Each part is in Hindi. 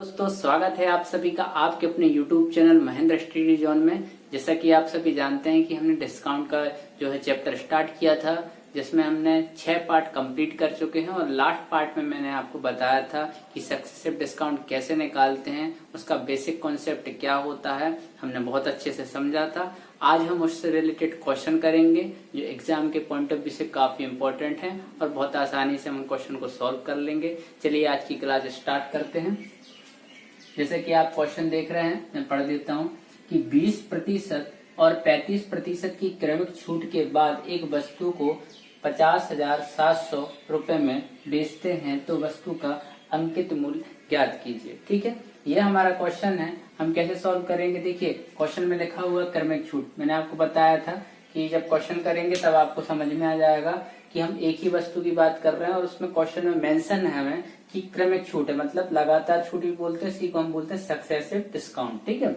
दोस्तों स्वागत है आप सभी का आपके अपने YouTube channel Mahendra study zone में। जैसा कि आप सभी जानते हैं कि हमने डिस्काउंट का जो है चैप्टर स्टार्ट किया था, जिसमें हमने 6 पार्ट कंप्लीट कर चुके हैं और लास्ट पार्ट में मैंने आपको बताया था कि सक्सेसिव डिस्काउंट कैसे निकालते हैं, उसका बेसिक कॉन्सेप्ट क्या होता है, हमने बहुत अच्छे से समझा था। आज हम उससे रिलेटेड क्वेश्चन करेंगे जो एग्जाम के पॉइंट ऑफ व्यू से काफी इंपॉर्टेंट है और बहुत आसानी से हम क्वेश्चन को सॉल्व कर लेंगे। चलिए आज की क्लास स्टार्ट करते हैं। जैसे कि आप क्वेश्चन देख रहे हैं, मैं पढ़ देता हूं कि 20% और 35% की क्रमिक छूट के बाद एक वस्तु को 50,700 रुपए में बेचते हैं तो वस्तु का अंकित मूल्य ज्ञात कीजिए। ठीक है, ये हमारा क्वेश्चन है। हम कैसे सॉल्व करेंगे? देखिए, क्वेश्चन में लिखा हुआ क्रमिक छूट। मैंने आपको बताया था कि जब क्वेश्चन करेंगे तब आपको समझ में आ जाएगा कि हम एक ही वस्तु की बात कर रहे हैं और उसमें क्वेश्चन में मेंशन है हमें कि क्रमिक छूट है, मतलब लगातार छूट भी बोलते हैं, इसी को हम बोलते हैं सक्सेसिव डिस्काउंट। ठीक है,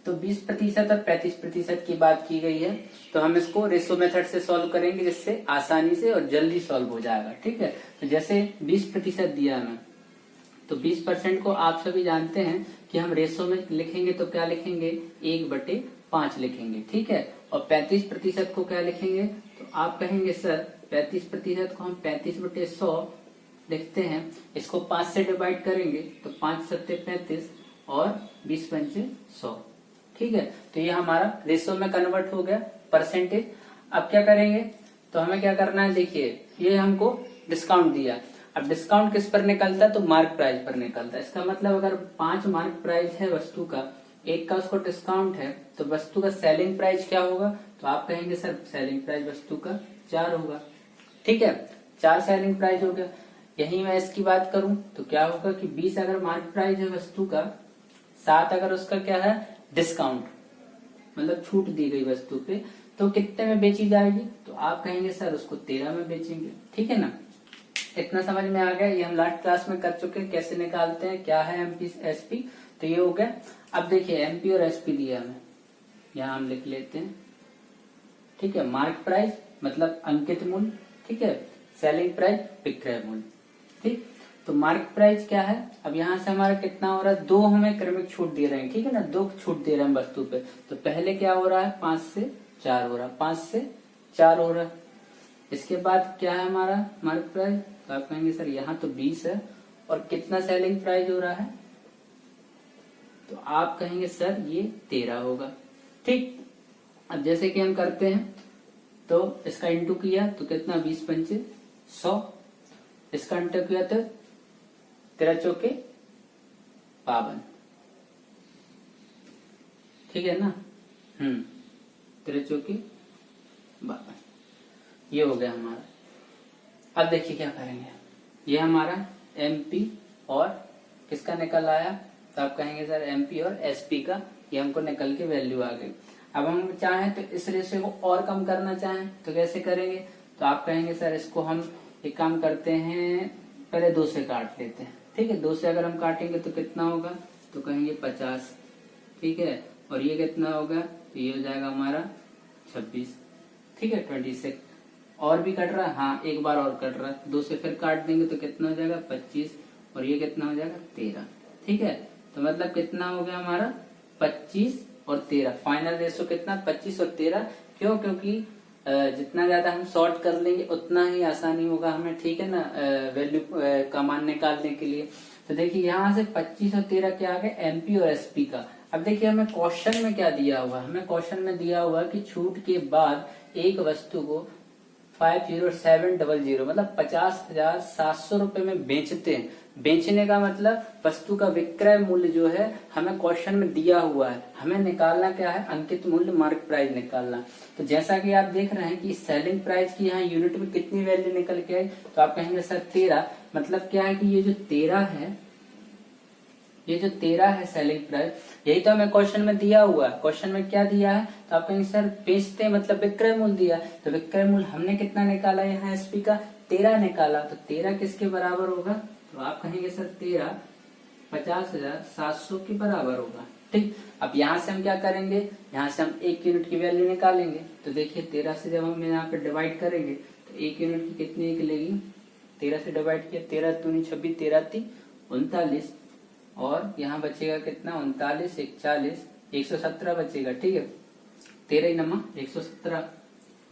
तो 20% और 35% की बात की गई है, तो हम इसको रेशो मेथड से सॉल्व करेंगे जिससे आसानी से और जल्दी सॉल्व हो जाएगा। ठीक है, तो जैसे 20% दिया हमें, तो 20% को आप सभी जानते हैं कि हम रेशो में लिखेंगे तो क्या लिखेंगे, 1/5 लिखेंगे। ठीक है, और 35% को क्या लिखेंगे, तो आप कहेंगे सर 35% को हम 35/100 लिखते हैं। इसको 5 से डिवाइड करेंगे तो 5 सत्ते 35 और 20 पंचे 100। ठीक है, तो ये हमारा रेशो में कन्वर्ट हो गया परसेंटेज। अब क्या करेंगे, तो हमें क्या करना है, देखिए ये हमको डिस्काउंट दिया। अब डिस्काउंट किस पर निकलता है, तो मार्क प्राइस पर निकलता है। इसका मतलब अगर 5 मार्क प्राइस है वस्तु का, एक का उसको डिस्काउंट है, तो वस्तु का सेलिंग प्राइस क्या होगा, तो आप कहेंगे सर सेलिंग प्राइस वस्तु का 4 होगा। ठीक है, 4 सेलिंग प्राइस हो गया। यही मैं इसकी बात करूं तो क्या होगा कि 20 अगर मार्क प्राइस है वस्तु का, 7 अगर उसका क्या है डिस्काउंट, मतलब छूट दी गई वस्तु पे, तो कितने में बेची जाएगी, तो आप कहेंगे सर उसको 13 में बेचेंगे। ठीक है ना, इतना समझ में आ गया। ये हम लास्ट क्लास में कर चुके हैं, कैसे निकालते हैं, क्या है एमपी एसपी, तो ये हो गया। अब देखिए एमपी और एसपी दिया हमें, यहाँ हम लिख लेते हैं। ठीक है, मार्क प्राइस मतलब अंकित मूल्य, ठीक है, सेलिंग प्राइस विक्रय मूल्य। ठीक, तो मार्क प्राइस क्या है, अब यहाँ से हमारा कितना हो रहा है, 2 हमें क्रमिक छूट दे रहे हैं। ठीक है ना, 2 छूट दे रहे हैं वस्तु पे, तो पहले क्या हो रहा है 5 से 4 हो रहा है, 5 से 4 हो रहा है। इसके बाद क्या है हमारा मार्क प्राइस, तो आप कहेंगे सर यहाँ तो 20 है और कितना सेलिंग प्राइस हो रहा है, तो आप कहेंगे सर ये 13 होगा। ठीक, अब जैसे कि हम करते हैं तो इसका इंटू किया तो कितना 20 पंचे 100, इसका इंटू किया तो 13 चौके 52। ठीक है ना, 13 चौके 52, ये हो गया हमारा। अब देखिए क्या करेंगे, ये हमारा एमपी और किसका निकल आया, तो आप कहेंगे सर एमपी और एसपी का, ये हमको निकल के वैल्यू आ गई। अब हम चाहें तो इस रेशो को और कम करना चाहें तो कैसे करेंगे, तो आप कहेंगे सर इसको हम एक काम करते हैं, पहले 2 से काट लेते हैं। ठीक है, 2 से अगर हम काटेंगे तो कितना होगा, तो कहेंगे 50। ठीक है, और ये कितना होगा, तो ये हो जाएगा हमारा 26। ठीक है, 26 और भी कट रहा है, हाँ एक बार और कट रहा है, 2 से फिर काट देंगे तो कितना हो जाएगा 25 और ये कितना हो जाएगा 13। ठीक है, तो मतलब कितना हो गया हमारा 25 और 13, फाइनल रेशो कितना 25 और 13। क्यों, क्योंकि जितना ज्यादा हम शॉर्ट कर लेंगे उतना ही आसानी होगा हमें। ठीक है ना, वैल्यू का मान निकालने के लिए। तो देखिए यहाँ से 25 और 13 क्या आ गया, एमपी और एसपी का। अब देखिए हमें क्वेश्चन में क्या दिया हुआ, हमें क्वेश्चन में दिया हुआ कि छूट के बाद एक वस्तु को 50700 मतलब 50,700 रुपए में बेचते हैं। बेचने का मतलब वस्तु का विक्रय मूल्य जो है हमें क्वेश्चन में दिया हुआ है, हमें निकालना क्या है, अंकित मूल्य मार्क प्राइस निकालना। तो जैसा कि आप देख रहे हैं कि सेलिंग प्राइस की यहाँ यूनिट में कितनी वैल्यू निकल के आई, तो आप कहेंगे सर 13, मतलब क्या है कि ये जो 13 है, ये जो 13 है सेलिंग प्राइस, यही तो हमें क्वेश्चन में दिया हुआ है। क्वेश्चन में क्या दिया है, तो आप कहेंगे सर बेचते मतलब विक्रय मूल्य दिया, तो विक्रय मूल्य हमने कितना निकाला, यहाँ एसपी का 13 निकाला, तो 13 किसके बराबर होगा, तो आप कहेंगे सर 13 50,700 के बराबर होगा। ठीक, अब यहाँ से हम क्या करेंगे, यहाँ से हम 1 यूनिट की वैल्यू निकालेंगे। तो देखिए 13 से जब हम यहाँ पे डिवाइड करेंगे तो 1 यूनिट की कितनी निकलेगी, 13 से डिवाइड किया, 13 दूनी 26, 13 × 3 = 39 और यहाँ बचेगा कितना 39, 41, 117 बचेगा। ठीक है, 13 नमा 117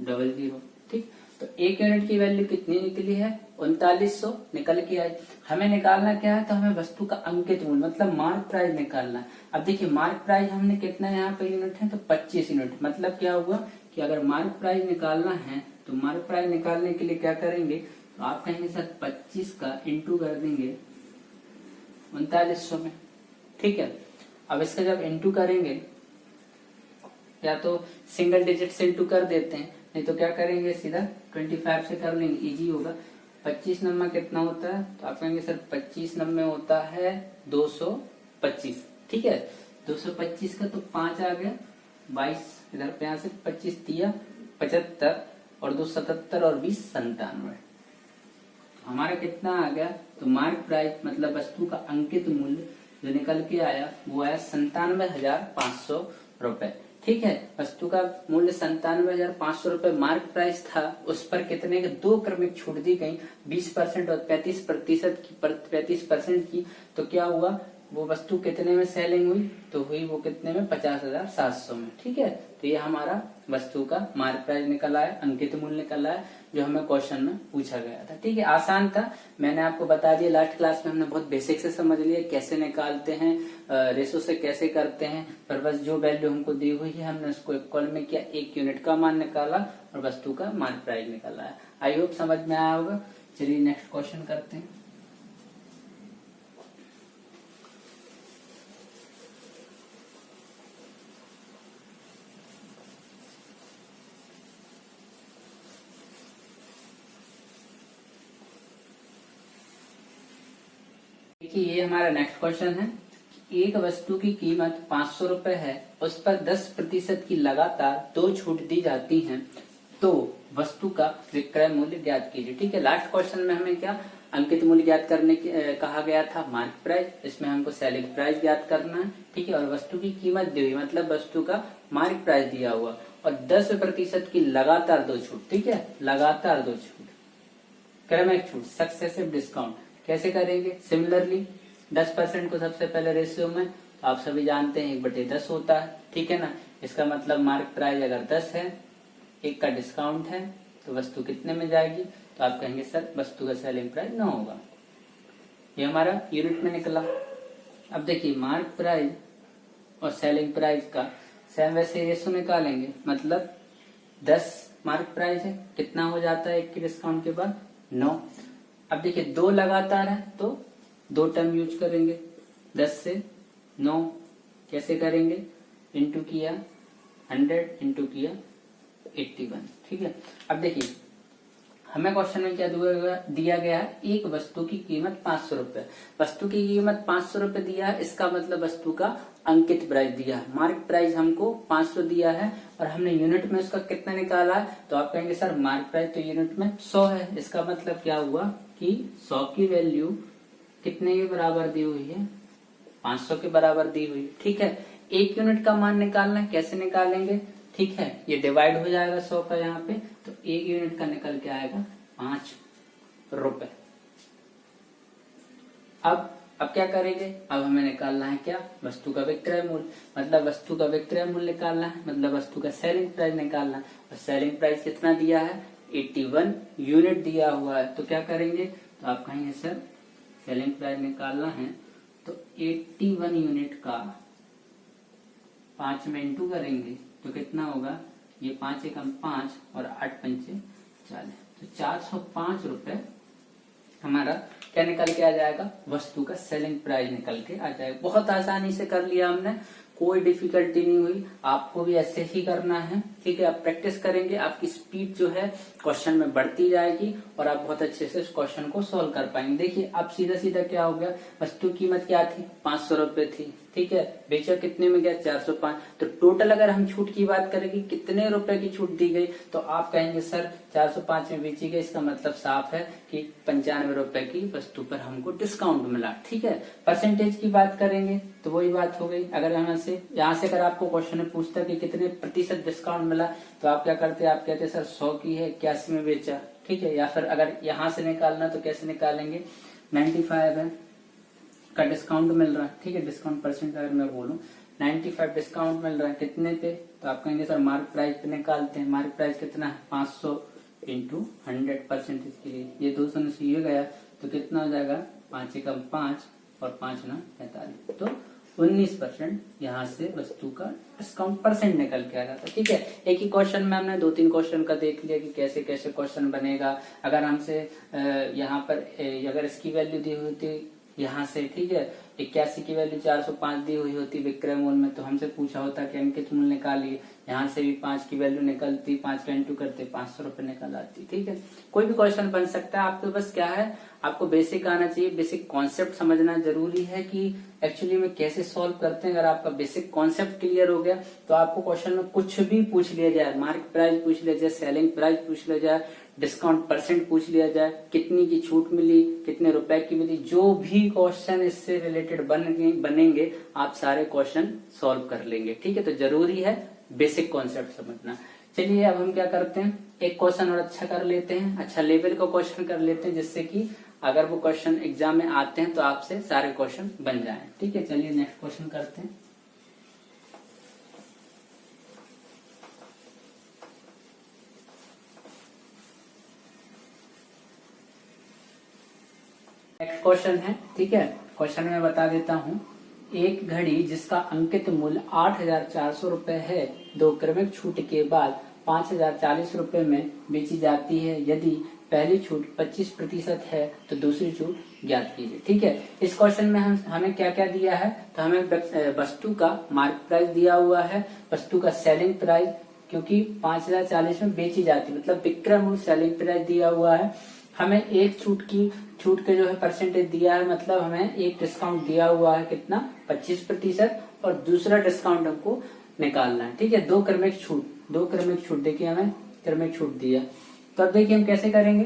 00। ठीक, तो 1 यूनिट की वैल्यू कितनी निकली है 3900 निकल के आई। हमें निकालना क्या है, तो हमें वस्तु का अंकित मूल्य मतलब मार्क प्राइस निकालना है। अब देखिए मार्क प्राइस हमने कितना यहाँ पे यूनिट है, तो 25 यूनिट। मतलब क्या हुआ कि अगर मार्क प्राइस निकालना है तो मार्क प्राइस निकालने के लिए क्या करेंगे, तो आप कहेंगे सर 25 का इंटू कर देंगे 3900 में। ठीक है, अब इसका जब इंटू करेंगे, या तो सिंगल डिजिट से इंटू कर देते हैं, नहीं तो क्या करेंगे सीधा 25 से कर लेंगे, इजी होगा। 25 नंबर कितना होता है, तो आप कहेंगे सर 25 नंबर होता है 225। ठीक है, 225 का तो 5 आ गया, 22 इधर पे यहाँ से 25 दिया 75 और 2 77 और 20 97। हमारा कितना आ गया, तो मार्क प्राइस मतलब वस्तु का अंकित मूल्य जो निकल के आया वो आया 97,500 रुपए। ठीक है, वस्तु का मूल्य 97,500 रुपए मार्क प्राइस था। उस पर कितने के 2 क्रमिक छूट दी गई, 20% और 35% की। तो क्या हुआ, वो वस्तु कितने में सेलिंग हुई, तो हुई वो कितने में 50,700 में। ठीक है, तो ये हमारा वस्तु का मार्क प्राइस निकल आया, अंकित मूल्य निकल आया, जो हमें क्वेश्चन में पूछा गया था। ठीक है, आसान था, मैंने आपको बता दिया। लास्ट क्लास में हमने बहुत बेसिक से समझ लिया कैसे निकालते हैं, रेशो से कैसे करते हैं, पर बस जो वैल्यू हमको दी हुई है हमने उसको इक्वल में किया, 1 यूनिट का मान निकाला और वस्तु का मार्क प्राइस निकाला है। आई होप समझ में आया होगा। चलिए नेक्स्ट क्वेश्चन करते हैं। देखिए ये हमारा नेक्स्ट क्वेश्चन है। एक वस्तु की कीमत 500 रुपए है, उस पर 10% की लगातार 2 छूट दी जाती हैं, तो वस्तु का विक्रय मूल्य ज्ञात कीजिए। ठीक है, लास्ट क्वेश्चन में हमें क्या अंकित मूल्य ज्ञात करने की कहा गया था, मार्क प्राइस। इसमें हमको सेलिंग प्राइस ज्ञात करना है। ठीक है, और वस्तु की कीमत दी हुई मतलब वस्तु का मार्क प्राइस दिया हुआ और 10% की लगातार 2 छूट। ठीक है, लगातार 2 छूट, क्रमिक छूट, सक्सेसिव डिस्काउंट। कैसे करेंगे, सिमिलरली 10% को सबसे पहले रेशियो में, तो आप सभी जानते हैं 1/10 होता है। ठीक है ना, इसका मतलब मार्क प्राइस अगर 10 है, 1 का डिस्काउंट है, तो वस्तु कितने में जाएगी, तो आप कहेंगे सर वस्तु का सेलिंग प्राइस 9 होगा। ये हमारा यूनिट में निकला। अब देखिए मार्क प्राइस और सेलिंग प्राइस का सेम वैसे रेशियो निकालेंगे, मतलब 10 मार्क प्राइस है, कितना हो जाता है 1 के डिस्काउंट के बाद 9। अब देखिए 2 लगातार है तो 2 टर्म यूज करेंगे, 10 से 9 कैसे करेंगे, इंटू किया 100 इंटू किया 81। ठीक है, अब देखिए हमें क्वेश्चन में क्या दिया गया है, एक वस्तु की कीमत 500 रुपए। वस्तु की कीमत 500 रुपए दिया है, इसका मतलब वस्तु का अंकित प्राइस दिया है। मार्क प्राइस हमको 500 दिया है और हमने यूनिट में उसका कितना निकाला है, तो आप कहेंगे सर मार्क प्राइस तो यूनिट में 100 है। इसका मतलब क्या हुआ कि 100 की वैल्यू कितने के बराबर दी हुई है, 500 के बराबर दी हुई। ठीक है, 1 यूनिट का मान निकालना है, कैसे निकालेंगे, ठीक है ये डिवाइड हो जाएगा 100 का यहाँ पे, तो 1 यूनिट का निकल के आएगा 5 रुपए। अब क्या करेंगे, अब हमें निकालना है क्या, वस्तु का विक्रय मूल्य। मतलब वस्तु का विक्रय मूल्य निकालना है, मतलब वस्तु का सेलिंग प्राइस निकालना है। और सेलिंग प्राइस कितना दिया है, 81 यूनिट दिया हुआ है। तो क्या करेंगे, तो आप कहेंगे सर सेलिंग प्राइस निकालना है, तो 81 यूनिट का 5 में इंटू करेंगे तो कितना होगा, ये 5 एकम 5 और 8 पंचे 40, तो 405 रुपए हमारा क्या निकल के आ जाएगा, वस्तु का सेलिंग प्राइस निकल के आ जाएगा। बहुत आसानी से कर लिया हमने, कोई डिफिकल्टी नहीं हुई। आपको भी ऐसे ही करना है। ठीक है, आप प्रैक्टिस करेंगे, आपकी स्पीड जो है क्वेश्चन में बढ़ती जाएगी और आप बहुत अच्छे से इस क्वेश्चन को सॉल्व कर पाएंगे। देखिए अब सीधा सीधा क्या हो गया, वस्तु कीमत क्या थी, 500 रुपए थी। ठीक है, बेचा कितने में गया, 405। तो टोटल अगर हम छूट की बात करेंगे, कितने रुपए की छूट दी गई, तो आप कहेंगे सर 405 में बेची गई। इसका मतलब साफ है कि 95 रुपए की वस्तु पर हमको डिस्काउंट मिला। ठीक है, परसेंटेज की बात करेंगे तो वही बात हो गई। अगर यहाँ से अगर आपको क्वेश्चन में पूछता कि कितने प्रतिशत डिस्काउंट मिला, तो आप क्या करते, आप कहते सर 100 की है, 81 में बेचा। ठीक है, या फिर अगर यहाँ से निकालना तो कैसे निकालेंगे, 95 है, का डिस्काउंट मिल रहा है, ठीक है। डिस्काउंट परसेंट अगर मैं बोलूं 95 डिस्काउंट मिल रहा है कितने पे, तो आप कहेंगे सर मार्क प्राइस पे निकालते हैं। मार्क प्राइस कितना है 500 इंटू 100% के लिए, ये 200 से ये गया तो कितना हो जाएगा 5 एकम 5 और 5 ना 45, तो 19% यहाँ से वस्तु का डिस्काउंट परसेंट निकल के आ जाता है, ठीक है। एक ही क्वेश्चन में हमने 2-3 क्वेश्चन का देख लिया कि कैसे कैसे क्वेश्चन बनेगा। अगर हमसे यहाँ पर अगर इसकी वैल्यू दी हुई थी यहाँ से, ठीक है, 81 की वैल्यू 405 दी हुई होती विक्रय मूल्य में, तो हमसे पूछा होता कि अंकित मूल्य निकालिए, यहाँ से भी 5 की वैल्यू निकलती, 5 का इंटू करते 500 रुपए निकल आती, ठीक है। कोई भी क्वेश्चन बन सकता है, आपको बस क्या है, आपको बेसिक आना चाहिए। बेसिक कॉन्सेप्ट समझना जरूरी है कि एक्चुअली में कैसे सॉल्व करते हैं। अगर आपका बेसिक कॉन्सेप्ट क्लियर हो गया तो आपको क्वेश्चन में कुछ भी पूछ लिया जाए, मार्क प्राइस पूछ लिया जाए, सेलिंग प्राइस पूछ लिया जाए, डिस्काउंट परसेंट पूछ लिया जाए, कितनी की छूट मिली, कितने रुपए की मिली, जो भी क्वेश्चन इससे रिलेटेड बनेंगे आप सारे क्वेश्चन सॉल्व कर लेंगे, ठीक है। तो जरूरी है बेसिक कॉन्सेप्ट समझना। चलिए अब हम क्या करते हैं, एक क्वेश्चन और अच्छा कर लेते हैं, अच्छा लेवल का क्वेश्चन कर लेते हैं, जिससे कि अगर वो क्वेश्चन एग्जाम में आते हैं तो आपसे सारे क्वेश्चन बन जाएं, ठीक है। चलिए नेक्स्ट क्वेश्चन करते हैं। नेक्स्ट क्वेश्चन है, ठीक है। क्वेश्चन में बता देता हूँ, एक घड़ी जिसका अंकित मूल्य 8,400 रुपए है, 2 क्रमिक छूट के बाद 5,040 रुपए में बेची जाती है। यदि पहली छूट 25% है तो दूसरी छूट ज्ञात कीजिए, ठीक है। इस क्वेश्चन में हमें क्या क्या दिया है, तो हमें वस्तु का मार्क प्राइस दिया हुआ है, वस्तु का सेलिंग प्राइस, क्योंकि 5,040 में बेची जाती है मतलब विक्रय मूल्य सेलिंग प्राइस दिया हुआ है। हमें एक छूट के जो है परसेंटेज दिया है, मतलब हमें एक डिस्काउंट दिया हुआ है कितना 25%, और दूसरा डिस्काउंट हमको निकालना है, ठीक है। 2 क्रमिक छूट देखिए हमें क्रमिक छूट दिया, तो अब देखिए हम कैसे करेंगे।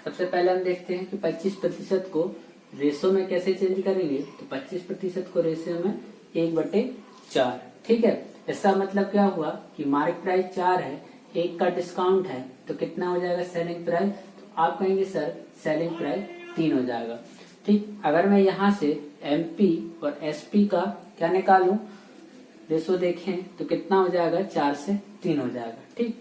सबसे पहले हम देखते हैं कि 25% को रेशो में कैसे चेंज करेंगे, तो 25% को रेशो में 1/4, ठीक है। इसका मतलब क्या हुआ कि मार्क प्राइस 4 है, 1 का डिस्काउंट है, तो कितना हो जाएगा सेलिंग प्राइस, तो आप कहेंगे सर सेलिंग प्राइस 3 हो जाएगा, ठीक। अगर मैं यहाँ से एमपी और एसपी का क्या निकालूं रेशो देखें तो कितना हो जाएगा 4 से 3 हो जाएगा, ठीक।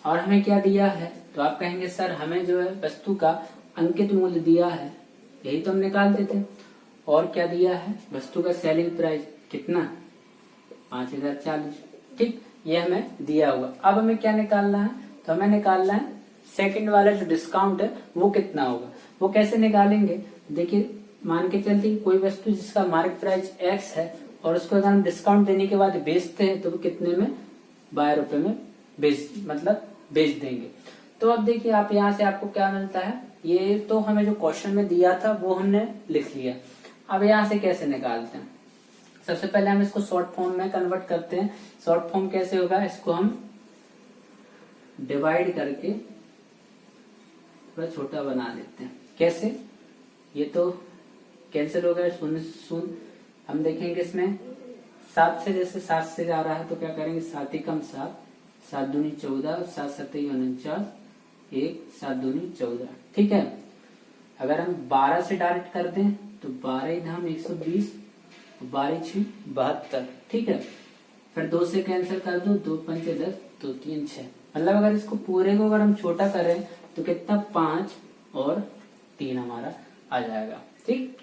और हमें क्या दिया है, तो आप कहेंगे सर हमें जो है वस्तु का अंकित मूल्य दिया है, यही तो हम निकालते थे। और क्या दिया है, वस्तु का सेलिंग प्राइस कितना 5,040, ठीक, ये हमें दिया हुआ। अब हमें क्या निकालना है, तो हमें निकालना है सेकंड वाला जो डिस्काउंट है वो कितना होगा। वो कैसे निकालेंगे, देखिए मान के चलते कोई वस्तु जिसका मार्क प्राइस एक्स है और उसको अगर हम डिस्काउंट देने के बाद बेचते हैं तो वो कितने में 12 रुपए में बेच देंगे। तो अब देखिए आप यहाँ से आपको क्या मिलता है, ये तो हमें जो क्वेश्चन में दिया था वो हमने लिख लिया। अब यहाँ से कैसे निकालते हैं, सबसे पहले हम इसको शॉर्ट फॉर्म में कन्वर्ट करते हैं। शॉर्ट फॉर्म कैसे होगा, इसको हम डिवाइड करके थोड़ा छोटा बना देते हैं। कैसे, ये तो कैंसिल हो गया, 0 हम देखेंगे इसमें 7 से, जैसे 7 से जा रहा है तो क्या करेंगे 7 एकम 7, 7 दूनी 14, 7 सत्ते 49, 1 7 दूनी 14, ठीक है। अगर हम 12 से डायरेक्ट कर दें तो 12 धाम 120, 12 6 72, ठीक है। फिर 2 से कैंसिल कर दो, 2 पंचे 10, 2 3 6, मतलब अगर इसको पूरे को अगर हम छोटा करें तो कितना 5 और 3 हमारा आ जाएगा, ठीक।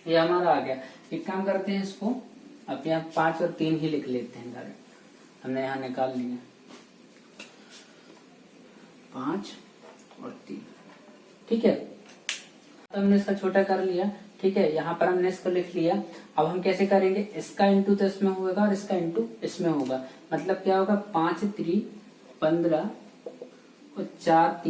ये हमारा आ गया। एक काम करते हैं, इसको अब यहाँ 5 और 3 ही लिख लेते हैं डायरेक्ट, हमने यहाँ निकाल लिया 5 और 3, ठीक है। तो हमने इसका छोटा कर लिया, ठीक है। यहाँ पर हमने इसको लिख लिया। अब हम कैसे करेंगे, इसका इंटू तो इसमें होगा और इसका इंटू इसमें होगा, मतलब क्या होगा 5 3 15 और 4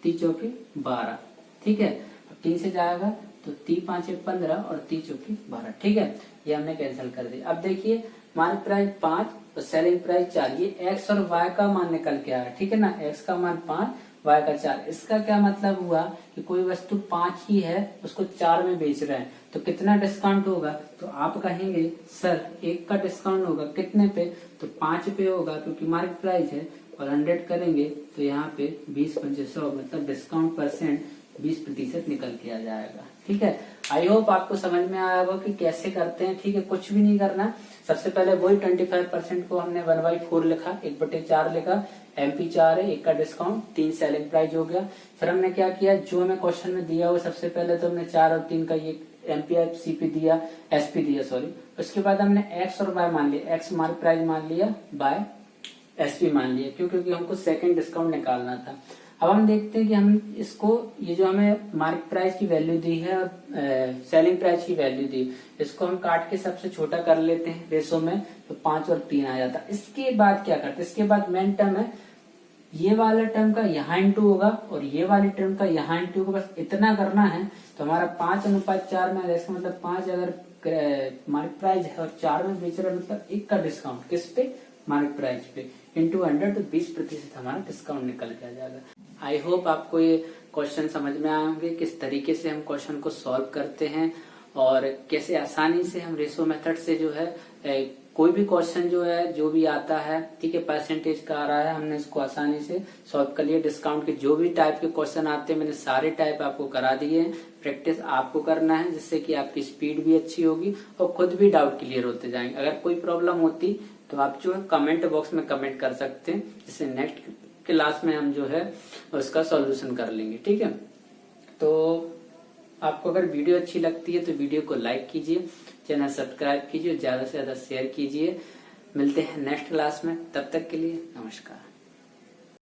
3 चौके 12, ठीक है। अब 3 से जाएगा तो 3 5 15 और 3 चौके 12, ठीक है। ये हमने कैंसिल कर दिया। अब देखिए मार्क प्राइस 5 और सेलिंग प्राइस 4, ये एक्स और वाई का मान निकल के आया, ठीक है ना। एक्स का मान 5, वाई का 4। इसका क्या मतलब हुआ कि कोई वस्तु 5 ही है, उसको 4 में बेच रहे हैं, तो कितना डिस्काउंट होगा, तो आप कहेंगे सर 1 का डिस्काउंट होगा कितने पे, तो 5 पे होगा, क्योंकि मार्क प्राइस है, और 100 करेंगे तो यहाँ पे 20 पंचे 100, मतलब डिस्काउंट परसेंट 20% निकल के आ जाएगा। ठीक है। आई होप आपको समझ में आया होगा कि कैसे करते हैं। ठीक है, कुछ भी नहीं करना। सबसे पहले वही 25% को हमने 1/4 लिखा, 1/4 लिखा, MP 4 है, 1 का डिस्काउंट, 3 सेलिंग प्राइस हो गया। फिर हमने क्या किया, जो हमें क्वेश्चन में दिया हुआ सबसे पहले तो हमने 4 और 3 का ये MPF CP दिया, SP दिया सॉरी। उसके बाद हमने X और Y मान लिया, X मार्क प्राइस मान लिया, Y SP मान लिया, क्यों? क्योंकि हमको सेकंड डिस्काउंट निकालना था। अब हम देखते हैं कि हम इसको, ये जो हमें मार्क प्राइस की वैल्यू दी है और सेलिंग प्राइस की वैल्यू दी, इसको हम काट के सबसे छोटा कर लेते हैं रेशो में, तो 5 और 3 आ जाता। इसके बाद क्या करते हैं, इसके बाद मेन टर्म है, ये वाला टर्म का यहाँ इंटू होगा और ये वाली टर्म का यहाँ इंटू होगा, बस इतना करना है। तो हमारा 5:4 में, इसका मतलब 5 अगर मार्क प्राइस है और 4 में बेच रहे, मतलब 1 का डिस्काउंट किस पे, मार्क प्राइस पे, इंटू 100, तो 20% हमारा डिस्काउंट निकल के आ जाएगा। आई होप आपको ये क्वेश्चन समझ में आए होंगे, किस तरीके से हम क्वेश्चन को सॉल्व करते हैं और कैसे आसानी से हम रेशो मेथड से जो है कोई भी क्वेश्चन जो है, जो भी आता है, ठीक है, परसेंटेज का आ रहा है, हमने इसको आसानी से सॉल्व कर लिया। डिस्काउंट के जो भी टाइप के क्वेश्चन आते हैं, मैंने सारे टाइप आपको करा दिए हैं। प्रैक्टिस आपको करना है, जिससे कि आपकी स्पीड भी अच्छी होगी और खुद भी डाउट क्लियर होते जाएंगे। अगर कोई प्रॉब्लम होती तो आप जो है कमेंट बॉक्स में कमेंट कर सकते हैं, जिससे नेक्स्ट क्लास में हम जो है उसका सॉल्यूशन कर लेंगे। ठीक है, तो आपको अगर वीडियो अच्छी लगती है तो वीडियो को लाइक कीजिए, चैनल सब्सक्राइब कीजिए, ज्यादा से ज्यादा शेयर कीजिए। मिलते हैं नेक्स्ट क्लास में, तब तक के लिए नमस्कार।